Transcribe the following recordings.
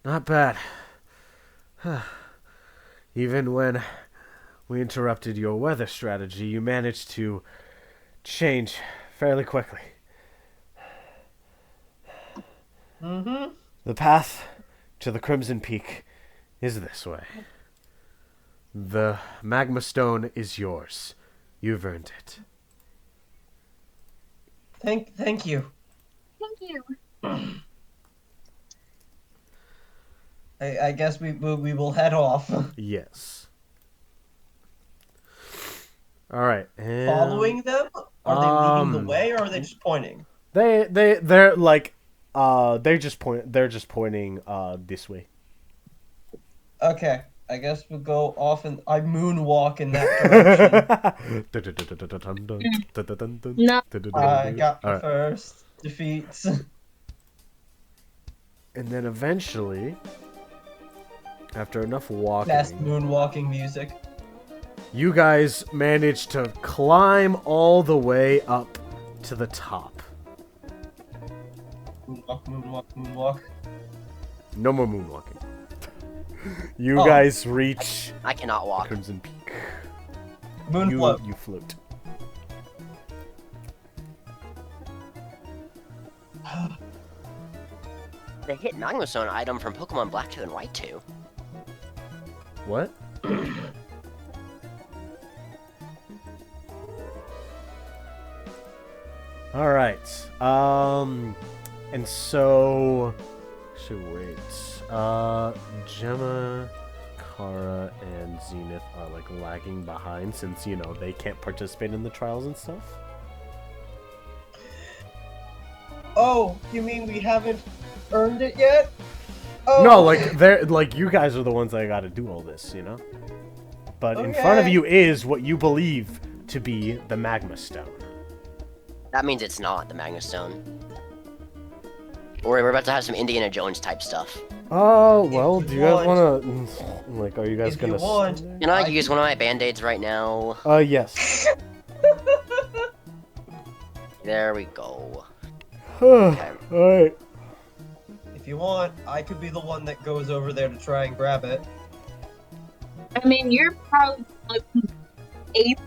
Not bad. Even when we interrupted your weather strategy, you managed to change fairly quickly. Mm-hmm. The path to the Crimson Peak is this way. The magma stone is yours. You've earned it. Thank you. Thank you. I guess we will head off. Yes. All right. Following them? Are they leading the way, or are they just pointing? They're like they're just pointing this way. Okay, I guess we'll go off and I moonwalk in that direction. No. I got All my right. first defeats. And then eventually, after enough Best walking, moonwalking music. you guys manage to climb all the way up to the top. Moonwalk, moonwalk, moonwalk. No more moonwalking. You Oh. guys reach I cannot walk. Crimson Peak. Moonfloat. You float. The hit Magmastone item from Pokemon Black 2 and White 2. What? All right. And so, should wait. Gemma, Kara, and Zenith are like lagging behind since they can't participate in the trials and stuff. Oh, you mean we haven't earned it yet? Oh. No, like you guys are the ones that got to do all this, But in front of Okay. you is what you believe to be the Magma Stone. That means it's not the Magnastone. Or we're about to have some Indiana Jones type stuff. Oh well, If do you you guys want- want to like? Are you guys If gonna? you want, Can I use one of my band-aids right now? Yes. There we go. All right. if you want, I could be the one that goes over there to try and grab it. I mean, you're probably looking eight.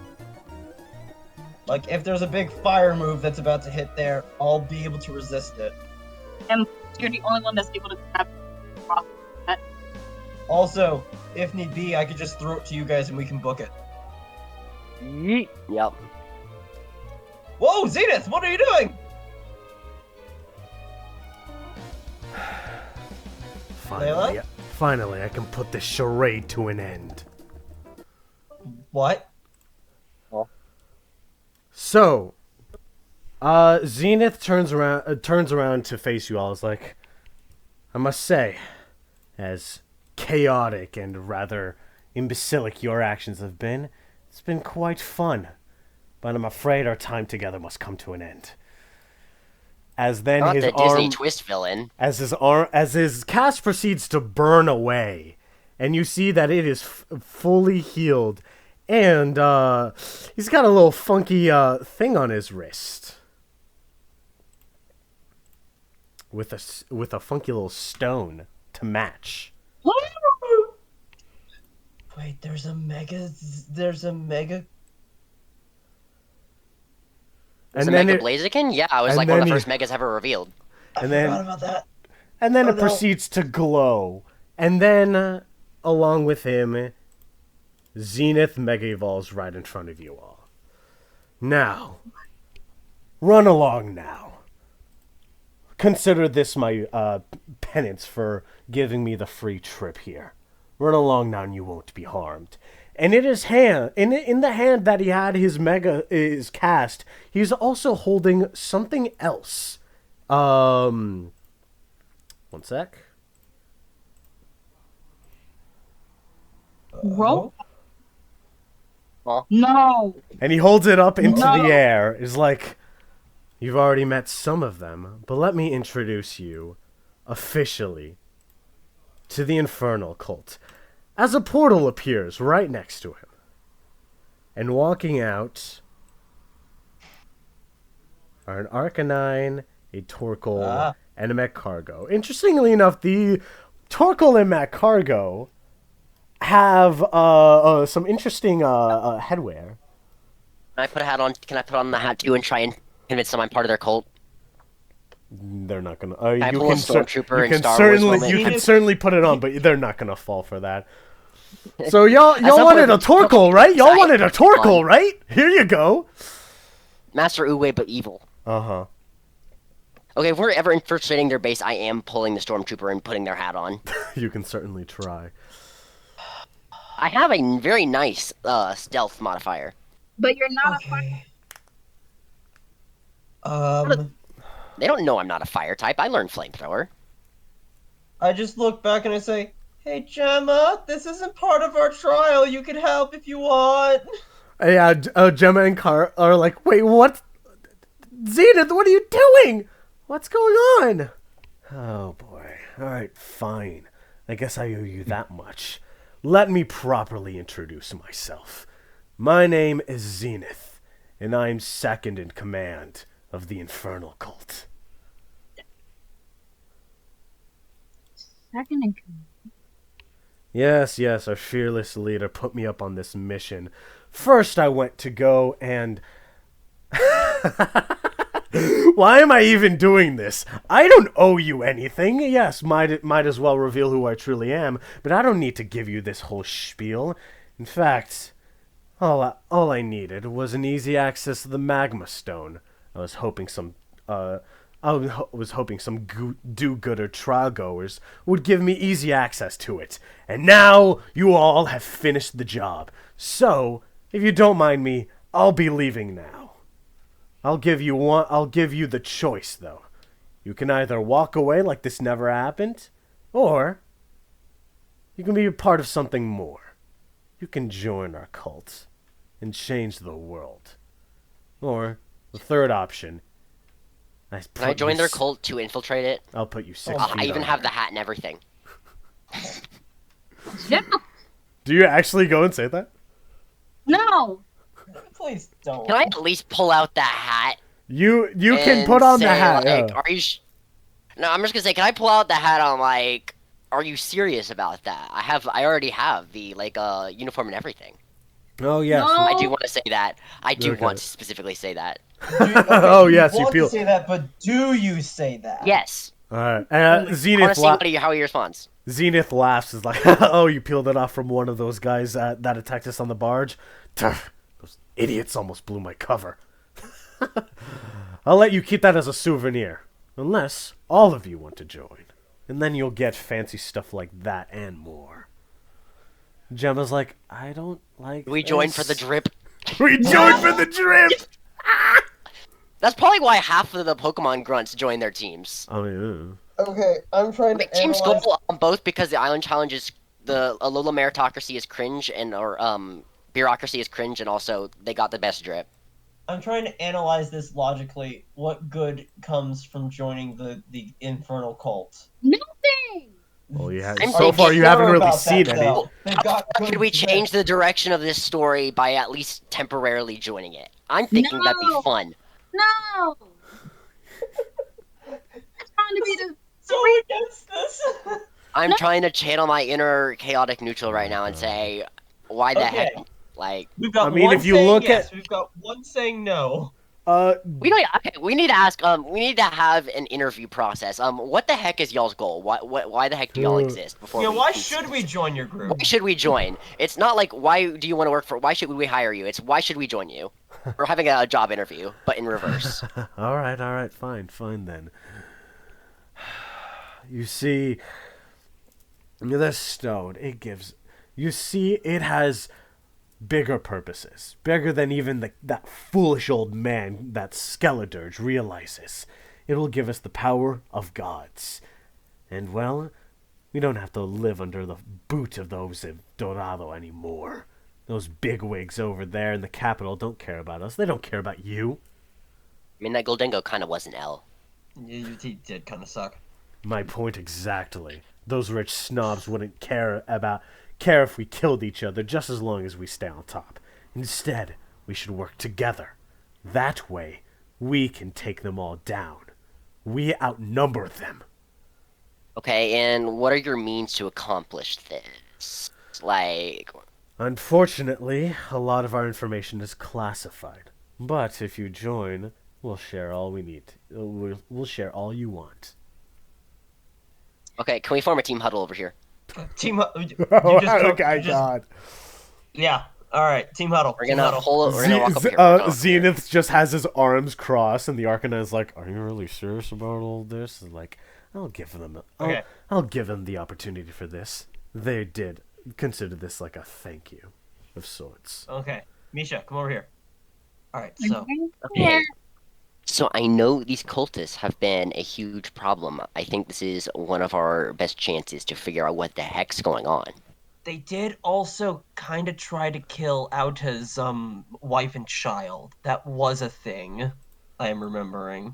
Like, if there's a big fire move that's about to hit there, I'll be able to resist it. And you're the only one that's able to grab it. Also, if need be, I could just throw it to you guys and we can book it. Yeet. Yep. Whoa, Zenith, what are you doing? Layla? Finally, I can put this charade to an end. What? So, Zenith turns around to face you all. Is like, I must say, as chaotic and rather imbecilic your actions have been, it's been quite fun. But I'm afraid our time together must come to an end. As then Not his the Disney arm, twist villain. as his cast proceeds to burn away, and you see that it is fully healed, and he's got a little funky thing on his wrist with a funky little stone to match. Wait, there's a mega. There's a mega. Is And it then Mega it, Blaziken? Yeah, I was and like one of then the he- first Megas ever revealed. I And then- forgot about that. and then Oh, it no. proceeds to glow, and then along with him, Zenith Mega Evolves right in front of you all. Now, run along now. Consider this my penance for giving me the free trip here. Run along now, and you won't be harmed. And in his hand, in the hand that he had his mega is cast, he's also holding something else. One sec. Roll? Huh? No. And he holds it up into No. the air. Is like, you've already met some of them, but let me introduce you officially to the Infernal Cult. As a portal appears right next to him. And walking out are an Arcanine, a Torkoal, Ah. and a Mech Cargo. Interestingly enough, Torkoal and Matt Cargo have some interesting headwear. Can I put a hat on? Can I put on the hat too and try and convince them I'm part of their cult? They're not gonna. I You pull a can stormtrooper in Star Wars certainly moment? you can certainly put it on, but they're not gonna fall for that. So y'all wanted a Torkoal, right? Y'all wanted a Torkoal, right? Here you go. Master Uwe, but evil. Uh-huh. Okay, if we're ever infiltrating their base, I am pulling the stormtrooper and putting their hat on. You can certainly try. I have a very nice stealth modifier. But you're not a fighter. Okay. They don't know I'm not a fire type. I learned flamethrower. I just look back and I say, "Hey Gemma, this isn't part of our trial. You can help if you want." Yeah, Gemma and Car are like, wait, what? Zenith, what are you doing? What's going on? Oh boy. All right, fine. I guess I owe you that much. Let me properly introduce myself. My name is Zenith, and I'm second in command of the Infernal Cult. Second in command. Yes, our fearless leader put me up on this mission. First, I went to go and... Why am I even doing this? I don't owe you anything. Yes, might as well reveal who I truly am, but I don't need to give you this whole spiel. In fact, all I needed was an easy access to the Magma Stone. I was hoping some do-gooder trial-goers would give me easy access to it. And now you all have finished the job. So, if you don't mind me, I'll be leaving now. I'll give you the choice, though. You can either walk away like this never happened, or you can be a part of something more. You can join our cult and change the world. Or, the third option... Can I join their cult to infiltrate it? I'll put you 6 feet I even on have there. the hat and everything. Yeah. Do you actually go and say that? No. Please don't. Can I at least pull out the hat? You can and put on the say, hat. Like, yeah. are you? No, I'm just gonna say, can I pull out the hat? I'm like, are you serious about that? I already have the uniform and everything. Oh yes. No. I do want to say that. I do Okay. want to specifically say that. Oh, yes, you want feel- to say that, but do you say that? Yes. All right. I want Zenith to see how he responds. Zenith laughs. Is like, oh, you peeled it off from one of those guys that attacked us on the barge. Tuff, those idiots almost blew my cover. I'll let you keep that as a souvenir, unless all of you want to join, and then you'll get fancy stuff like that and more. Gemma's like, I don't like. We join for the this." drip. We join for the drip. That's probably why half of the Pokemon grunts join their teams. I mean, Okay, I'm trying to Team analyze. Skull, both because the island challenge is the Alola meritocracy is cringe or bureaucracy is cringe, and also they got the best drip. I'm trying to analyze this logically. What good comes from joining the Infernal Cult? Nothing. well, you have, I'm so far you haven't sure really about seen that, any. though. They've got How could good we drip. change the direction of this story by at least temporarily joining it? I'm thinking that'd be No. fun. No. I'm trying to be the. So against this? I'm No. trying to channel my inner chaotic neutral right now and say, why the heck? Okay. Like, We've got I mean, one if you saying look yes, at- we've got one saying no. we don't. Okay, we need to ask. We need to have an interview process. What the heck is y'all's goal? Why the heck do y'all exist? Before Yeah, we why can- should we join your group? Why should we join? It's not like why do you want to work for? Why should we hire you? It's why should we join you? We're having a job interview, but in reverse. all right, fine then. You see, this stone, it gives. You see, it has bigger purposes, bigger than even that foolish old man that Skeledirge realizes. It will give us the power of gods, and well, we don't have to live under the boot of those of Dorado anymore. Those bigwigs over there in the capital don't care about us. They don't care about you. I mean, that Goldengo kind of was an L. He did kind of suck. My point exactly. Those rich snobs wouldn't care if we killed each other just as long as we stay on top. Instead, we should work together. That way, we can take them all down. We outnumber them. Okay, and what are your means to accomplish this? Like, Unfortunately, a lot of our information is classified. But if you join, we'll share all we need. We'll share all you want. okay, can we form a team huddle over here? Team, Okay, you just, God. yeah. All right, team huddle, We're team gonna huddle. pull. We're gonna walk up here. We're gonna walk up here. Zenith just has his arms crossed, and the Arcanine is like, "Are you really serious about all this?" And like, I'll give them. Okay. I'll give them the opportunity for this. They did consider this like a thank you, of sorts. Okay, Misha, come over here. All right, so Okay. So I know these cultists have been a huge problem. I think this is one of our best chances to figure out what the heck's going on. they did also kind of try to kill Auta's wife and child. That was a thing. I am remembering.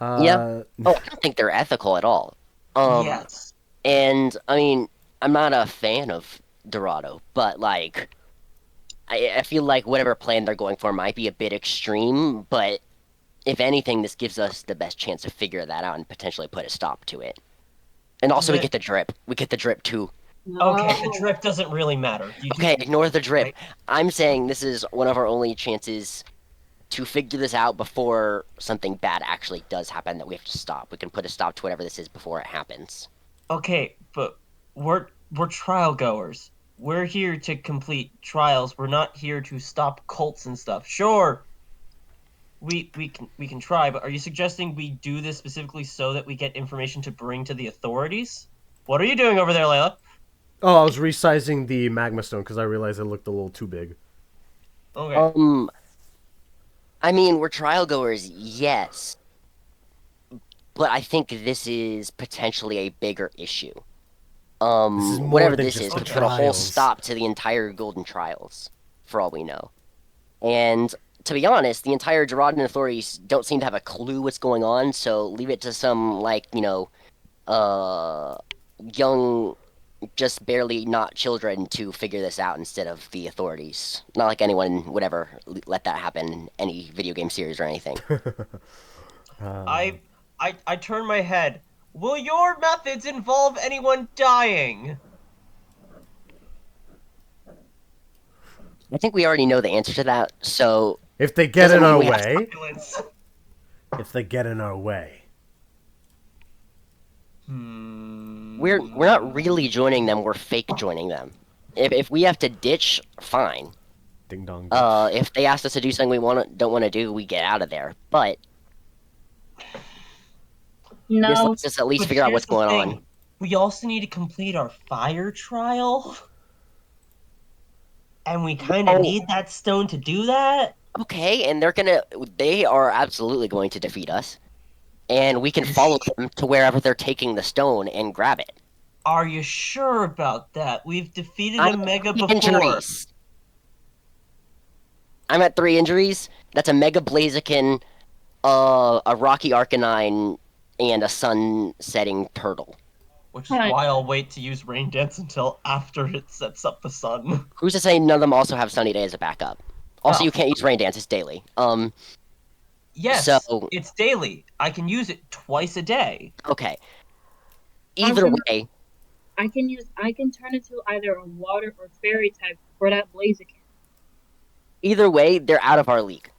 Yeah. Uh, Oh, I don't think they're ethical at all. Yes. And I mean, I'm not a fan of Dorado, but like, I feel like whatever plan they're going for might be a bit extreme, but if anything, this gives us the best chance to figure that out and potentially put a stop to it. And also, we Yeah. get the drip. We get the drip too. Okay, the drip doesn't really matter. You Okay, just, ignore the drip. right? I'm saying this is one of our only chances to figure this out before something bad actually does happen that we have to stop. We can put a stop to whatever this is before it happens. Okay, but we're trial goers. We're here to complete trials. We're not here to stop cults and stuff. Sure, we can try, but are you suggesting we do this specifically so that we get information to bring to the authorities? What are you doing over there, Layla? I was resizing the magma stone because I realized it looked a little too big. Okay. I mean, we're trial goers, yes, but I think this is potentially a bigger issue. This is more Whatever than this just is the could put a whole trials. stop to the entire Golden Trials, for all we know. And to be honest, the entire Gerardin authorities don't seem to have a clue what's going on, so leave it to some, like, young, just barely not children to figure this out instead of the authorities. Not like anyone would ever let that happen in any video game series or anything. I turn my head. Will your methods involve anyone dying? I think we already know the answer to that, so If they get Doesn't in mean our we have way, Silence. if they get in our way, we're not really joining them, we're fake joining them. If we have to ditch, fine. ding dong. If they ask us to do something we don't want to do, we get out of there. But this No. lets us at least But figure out here's what's the going thing. on. We also need to complete our fire trial. And we kind of Oh. need that stone to do that. Okay, and they are absolutely going to defeat us. And we can follow them to wherever they're taking the stone and grab it. Are you sure about that? We've defeated I'm a Mega at 3 before. injuries. I'm at 3 injuries. That's a Mega Blaziken, a Rocky Arcanine, and a Sun-setting Turtle. Which is Right. why I'll wait to use Rain Dance until after it sets up the sun. Who's to say none of them also have Sunny Day as a backup? Also, Oh. you can't use Rain Dance, it's daily. Yes, So- it's daily. I can use it twice a day. Okay. Either Also- way, I can turn into either a water or fairy type for that Blaziken. they're out of our league.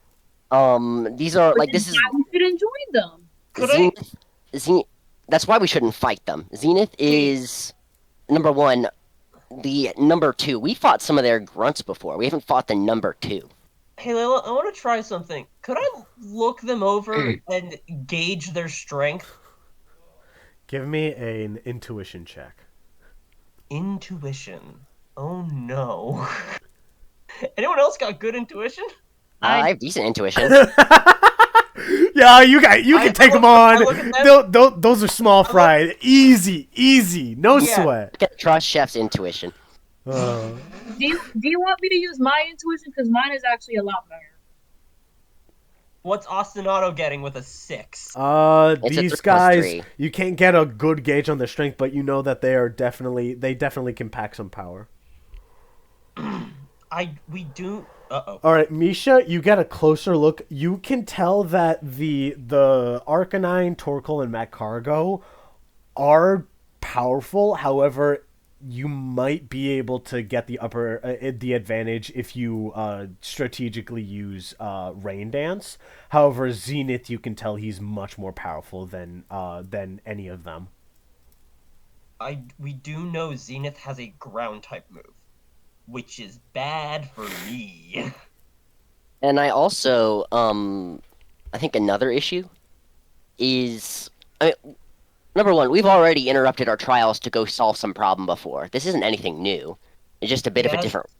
These are, like, this is... Why we shouldn't join them? Could Zenith, that's why we shouldn't fight them. Zenith is, number 1. The number 2, we fought some of their grunts before. We haven't fought the number 2. Hey Layla, I want to try something. Could I look them over and gauge their strength? Give me an intuition check. Intuition. Oh no. Anyone else got good intuition? I have decent intuition. Yeah, you can take them on. look at them. Those are small fried. Easy, no Yeah. sweat. Get trust Chef's intuition. Uh, Do you want me to use my intuition? Because mine is actually a lot better. What's Ostinato getting with a 6? It's a these 3+3. guys, you can't get a good gauge on their strength, but you know that they definitely can pack some power. We do. Uh-oh. All right, Misha, you get a closer look. You can tell that the Arcanine, Torkoal, and Macargo are powerful. However, you might be able to get the advantage if you strategically use Rain Dance. However, Zenith, you can tell he's much more powerful than any of them. We do know Zenith has a ground type move, which is bad for me. And I also, I think another issue is, I mean, number one, we've already interrupted our trials to go solve some problem before. This isn't anything new. It's just a bit of a Yes. different.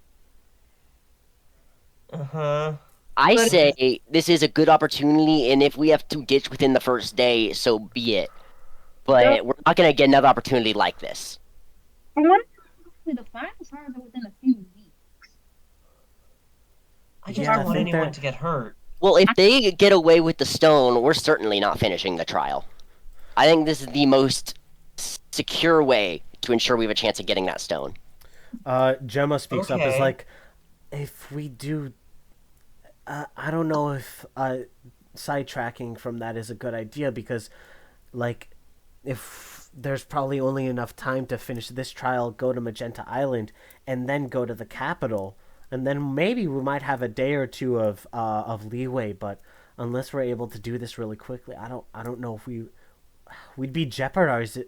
Uh-huh. I But- say this is a good opportunity, and if we have to ditch within the first day, so be it. But we're not gonna get another opportunity like this. I want the finals are within a few weeks. I just Yeah, don't I want think anyone they're- to get hurt. Well, if they get away with the stone, we're certainly not finishing the trial. I think this is the most secure way to ensure we have a chance of getting that stone. Gemma speaks up as Okay. like, if we do, I don't know if sidetracking from that is a good idea because, like, if there's probably only enough time to finish this trial, go to Magenta Island, and then go to the capital, and then maybe we might have a day or two of leeway. But unless we're able to do this really quickly, I don't know if we'd be jeopardizing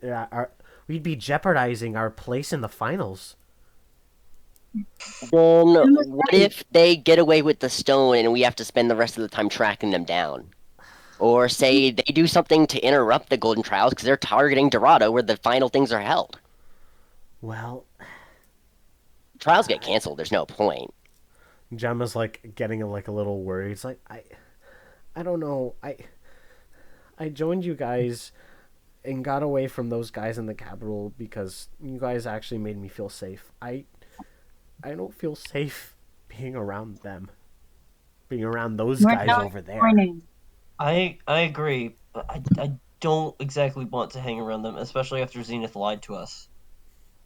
our place in the finals. Then was what right. if they get away with the stone and we have to spend the rest of the time tracking them down? Or say they do something to interrupt the Golden Trials because they're targeting Dorado where the final things are held. Well, Trials get canceled, there's no point. Gemma's like getting like a little worried. It's like I don't know. I joined you guys and got away from those guys in the capital because you guys actually made me feel safe. I don't feel safe being around them. Being around those We're guys not over there. joining. I agree, but I don't exactly want to hang around them, especially after Zenith lied to us.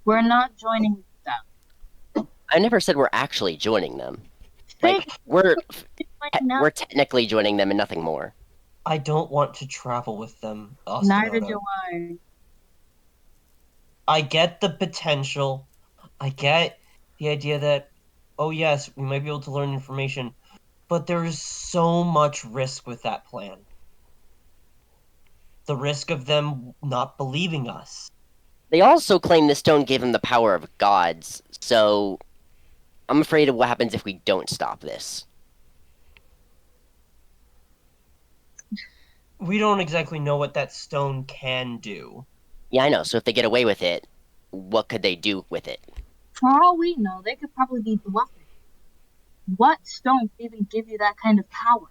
We're not joining them. I never said we're actually joining them. They Like, we're now. we're technically joining them and nothing more. I don't want to travel with them, Neither Ostinato. do I. I get the potential. I get the idea that, oh yes, we might be able to learn information, but there is so much risk with that plan. The risk of them not believing us. They also claim the stone gave them the power of gods, so I'm afraid of what happens if we don't stop this. We don't exactly know what that stone can do. Yeah, I know. So if they get away with it, what could they do with it? For all we know, they could probably be bluffing. What stone could even give you that kind of power?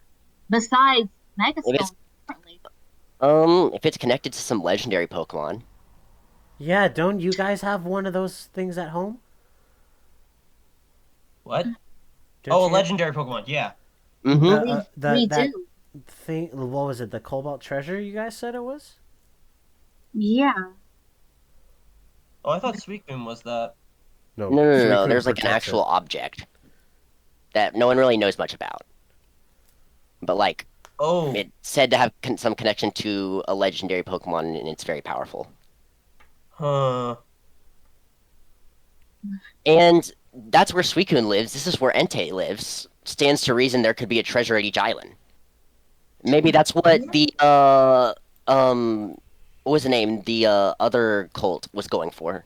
Besides Mega Well, it's- Stone, currently. If it's connected to some legendary Pokemon. Yeah, don't you guys have one of those things at home? What? Don't Oh, a you- legendary Pokemon, yeah. Mm-hmm. we that do. thing. What was it? The Cobalt Treasure? You guys said it was. Yeah. Oh, I thought Suicune was that. No, no, no, no. Suicune There's like an protects actual it. object that no one really knows much about. But like, Oh, it's said to have some connection to a legendary Pokemon, and it's very powerful. huh. And that's where Suicune lives. This is where Entei lives. Stands to reason there could be a treasure at each island. Maybe that's what the what was the name? The other cult was going for.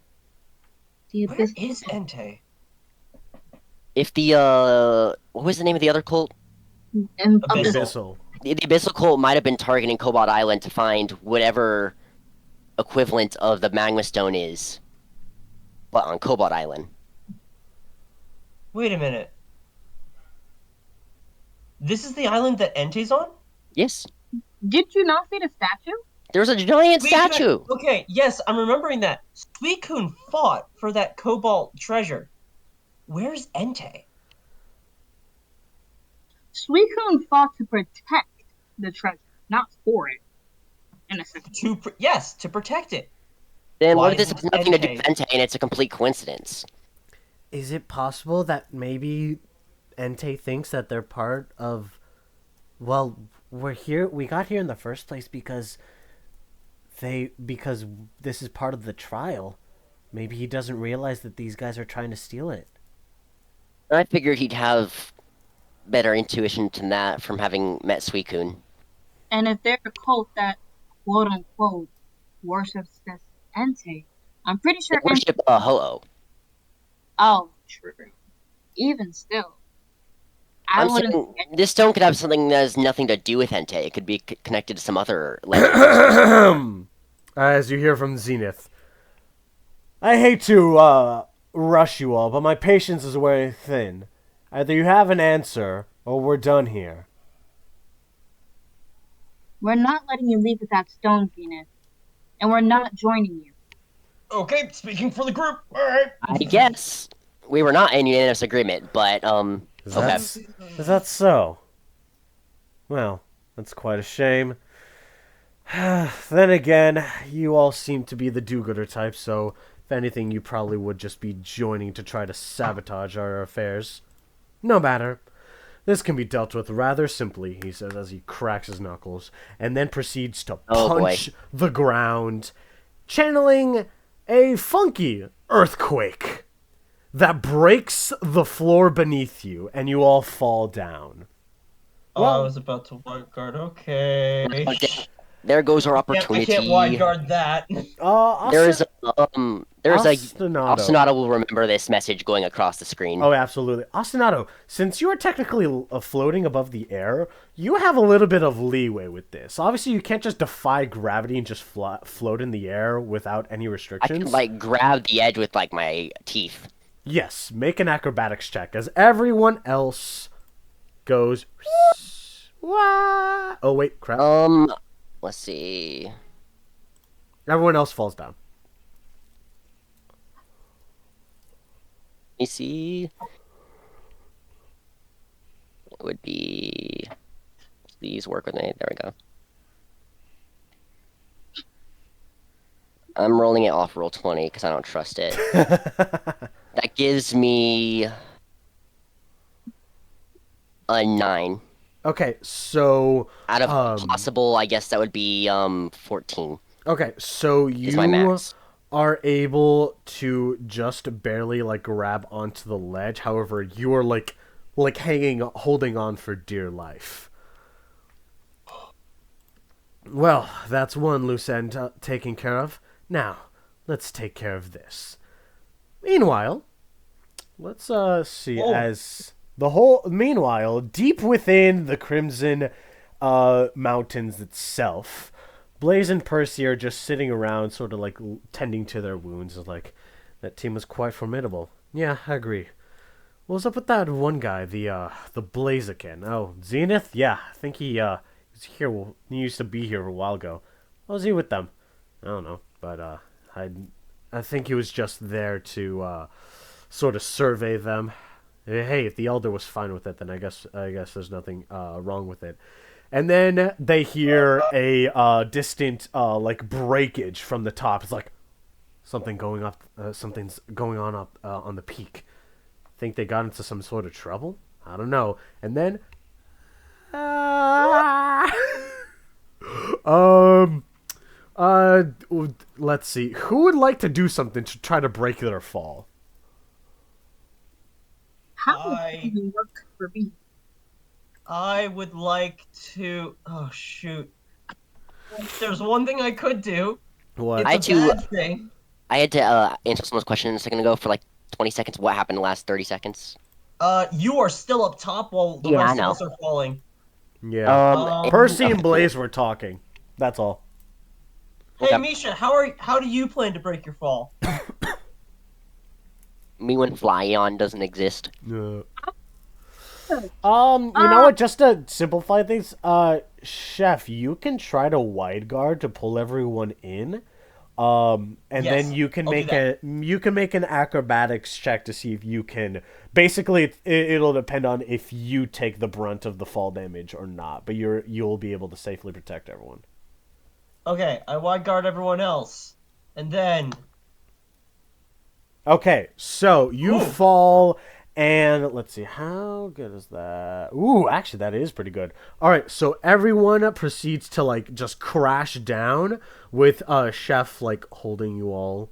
The Where Abyss. is Entei? If the what was the name of the other cult? And Abyssal. Abyssal. The Abyssal cult might have been targeting Cobalt Island to find whatever equivalent of the Magma Stone is, but on Cobalt Island. Wait a minute. This is the island that Entei's on? Yes, Did you not see the statue? there's a giant Suicune- statue. Okay, yes, I'm remembering that. Suicune fought for that cobalt treasure. Where's Entei? Suicune fought to protect the treasure, not for it. In a second. Yes, to protect it. Then Why what if this isn't has nothing to do Entei- with Entei and it's a complete coincidence? Is it possible that maybe Entei thinks that they're part of? Well, we got here in the first place because Because this is part of the trial. Maybe he doesn't realize that these guys are trying to steal it. I figured he'd have better intuition than that from having met Suicune. And if they're a cult that, quote unquote, worships this Entei, I'm pretty They sure worship Ho-Oh. Oh, true. Even still, I I'm wouldn't. saying this stone could have something that has nothing to do with Entei. It could be connected to some other legend. As you hear from Zenith. I hate to rush you all, but my patience is wearing thin. Either you have an answer, or we're done here. We're not letting you leave with that stone, Venus, and we're not joining you. Okay, speaking for the group. All right. I guess we were not in unanimous agreement, but Is okay. that so? Well, that's quite a shame. Then again, you all seem to be the do-gooder type, so if anything, you probably would just be joining to try to sabotage our affairs. No matter. This can be dealt with rather simply, he says as he cracks his knuckles, and then proceeds to punch the ground, channeling a funky earthquake that breaks the floor beneath you, and you all fall down. Oh, I was about to wide guard. Okay. There goes our I opportunity. can't wide guard that. There's Ostinato will remember this message going across the screen. Oh, absolutely. Ostinato, since you are technically floating above the air, you have a little bit of leeway with this. Obviously, you can't just defy gravity and just float in the air without any restrictions. I can, grab the edge with, my teeth. Yes, make an acrobatics check, as everyone else goes... Oh, wait, crap. Let's see. Everyone else falls down. Let me see. It would be... Please work with me. There we go. I'm rolling it off roll 20 because I don't trust it. That gives me a 9. Okay, so... Out of possible, I guess that would be 14. Okay, so you are able to just barely, grab onto the ledge. However, you are, holding on for dear life. Well, that's one loose end taken care of. Now, let's take care of this. Meanwhile, let's see, as the whole... Meanwhile, deep within the Crimson Mountains itself, Blaze and Percy are just sitting around, sort of, tending to their wounds. That team was quite formidable. Yeah, I agree. What was up with that one guy, the Blaziken? Oh, Zenith? Yeah, I think he was here. He used to be here a while ago. What was he with them? I don't know, but I think he was just there to sort of survey them. Hey, if the Elder was fine with it, then I guess there's nothing wrong with it. And then they hear a distant breakage from the top. It's like something going up. Something's going on up on the peak. Think they got into some sort of trouble? I don't know. And then, let's see. Who would like to do something to try to break their fall? How would it even work for me? I would like to... Oh, shoot. There's one thing I could do. What? It's a bad thing. I had to answer someone's question a second ago for 20 seconds. What happened in the last 30 seconds? You are still up top while the rest of us are falling. Yeah. Percy and Blaze were talking. That's all. Hey, Micha, how do you plan to break your fall? Me when Flyon doesn't exist. You know what? Just to simplify things, Chef, you can try to wide guard to pull everyone in, and then you can make an acrobatics check to see if you can. Basically, it'll depend on if you take the brunt of the fall damage or not, but you'll be able to safely protect everyone. Okay, I wide guard everyone else, and then. Okay, so you fall, And let's see, how good is that? Ooh, actually, that is pretty good. All right, so everyone proceeds to like just crash down with Chef like holding you all.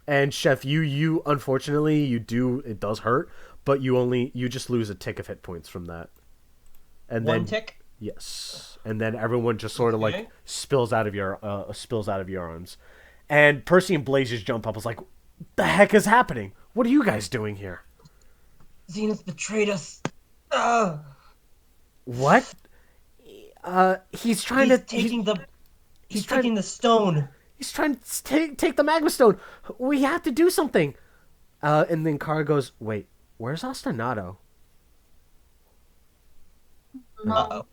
And Chef, you unfortunately it does hurt, but you just lose a tick of hit points from that. And One then tick. yes, and then everyone just sort of like Okay. spills out of your arms. And Percy and Blaze just jump up. Was like, "The heck is happening? What are you guys doing here?" Zenith betrayed us. Ugh. What? He's trying He's to. taking the. he's He's trying- taking the stone. He's trying to take the magma stone. We have to do something. And then Kara goes, "Wait, where's Ostinato?" No. Uh-oh.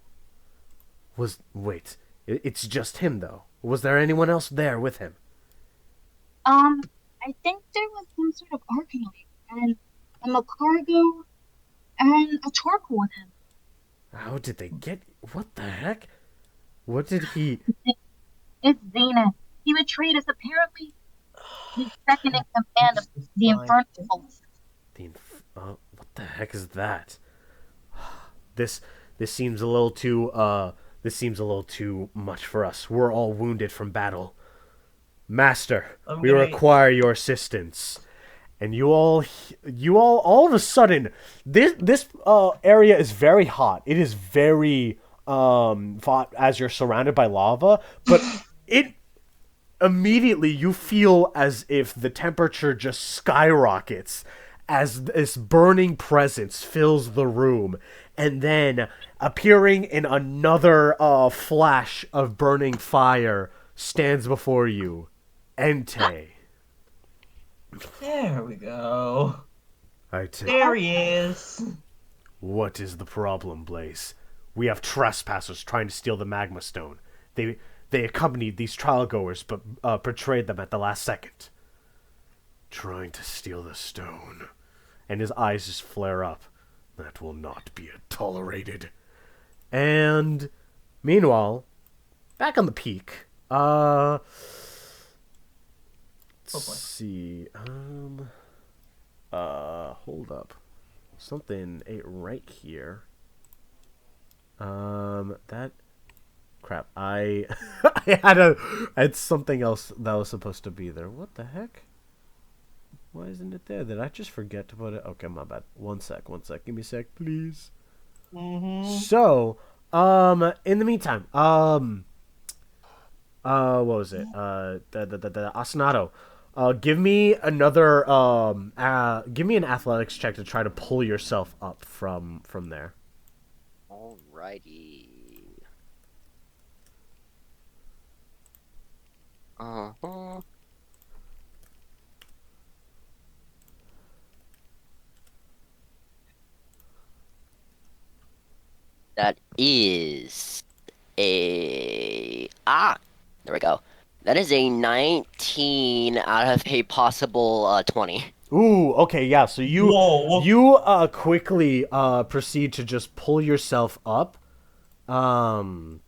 It's just him though. Was there anyone else there with him? I think there was some sort of arcanite and a cargo and a charcoal with him. How did they get? What the heck? What did he? It's Zenith. He betrayed us. Apparently, he's second in command of the Infernal Force. What the heck is that? This seems a little too much for us. We're all wounded from battle. Master, we require your assistance. And you all of a sudden, this area is very hot. It is very hot as you're surrounded by lava, but it immediately you feel as if the temperature just skyrockets as this burning presence fills the room, and then appearing in another flash of burning fire stands before you, Entei. There we go. Entei. There he is. What is the problem, Blaze? We have trespassers trying to steal the magma stone. They accompanied these trial goers, but betrayed them at the last second. Trying to steal the stone. And his eyes just flare up. That will not be tolerated. And meanwhile, back on the peak, let's see. Hold up. Something ain't right here. That crap. I I had something else that was supposed to be there. What the heck? Why isn't it there? Did I just forget to put it? Okay, my bad. One sec. Give me a sec, please. So, in the meantime, what was it? The Ostinato. Give me another, give me an athletics check to try to pull yourself up from there. Alrighty. That is there we go. That is a 19 out of a possible 20. Ooh, okay, yeah. So Whoa. you quickly proceed to just pull yourself up, and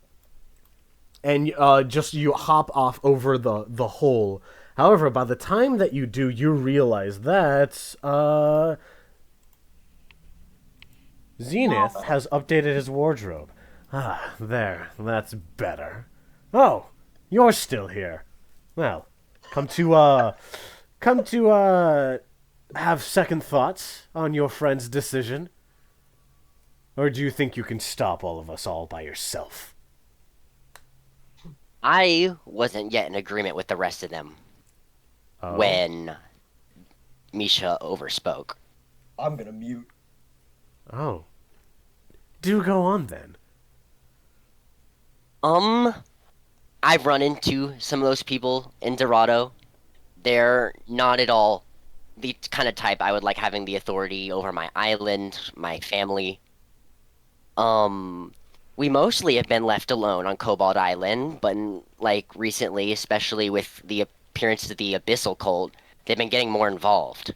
just you hop off over the hole. However, by the time that you do, you realize that Zenith has updated his wardrobe. Ah, there. That's better. Oh, you're still here. Well, come to have second thoughts on your friend's decision? Or do you think you can stop all of us all by yourself? I wasn't yet in agreement with the rest of them when Micha overspoke. I'm gonna mute. Oh. Do go on then. I've run into some of those people in Dorado. They're not at all the kind of type I would like having the authority over my island, my family. We mostly have been left alone on Cobalt Island, but like recently, especially with the appearance of the Abyssal cult, they've been getting more involved.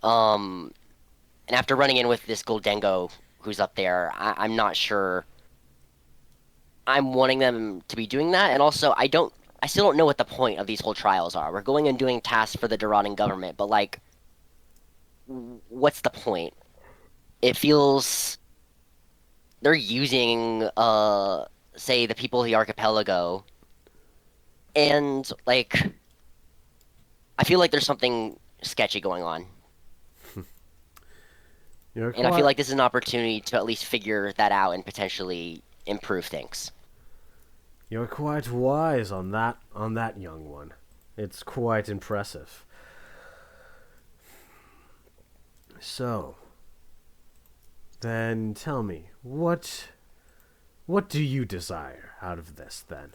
And after running in with this Goldengo who's up there, I'm not sure I'm wanting them to be doing that, and also I still don't know what the point of these whole trials are. We're going and doing tasks for the Doradan government, but like, what's the point? It feels they're using say the people of the archipelago, and like I feel like there's something sketchy going on. You're And I feel quite like this is an opportunity to at least figure that out and potentially improve things. you're quite wise on that young one. It's quite impressive. So, then tell me, what do you desire out of this then?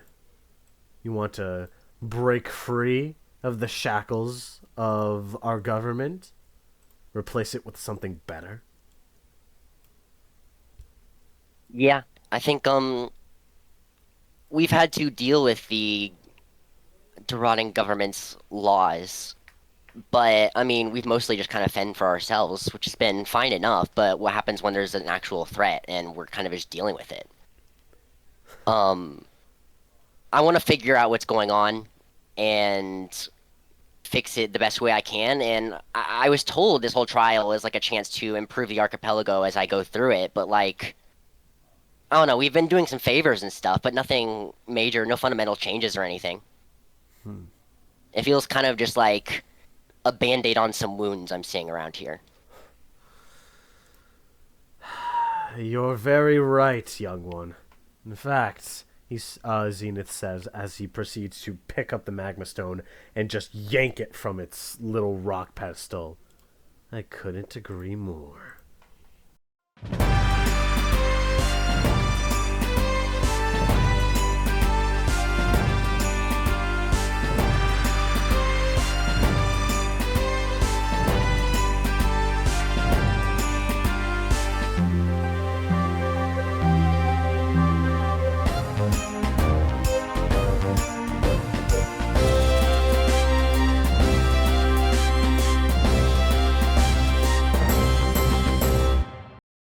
You want to break free of the shackles of our government? Replace it with something better? Yeah, I think we've had to deal with the Toronto government's laws, but I mean we've mostly just kind of fend for ourselves, which has been fine enough. But what happens when there's an actual threat and we're kind of just dealing with it? Um, I want to figure out what's going on and fix it the best way I can. And I was told this whole trial is like a chance to improve the archipelago as I go through it, but like I don't know, we've been doing some favors and stuff, but nothing major, no fundamental changes or anything. It feels kind of just like a band-aid on some wounds I'm seeing around here. You're very right, young one. In fact, Zenith says as he proceeds to pick up the magma stone and just yank it from its little rock pedestal. I couldn't agree more.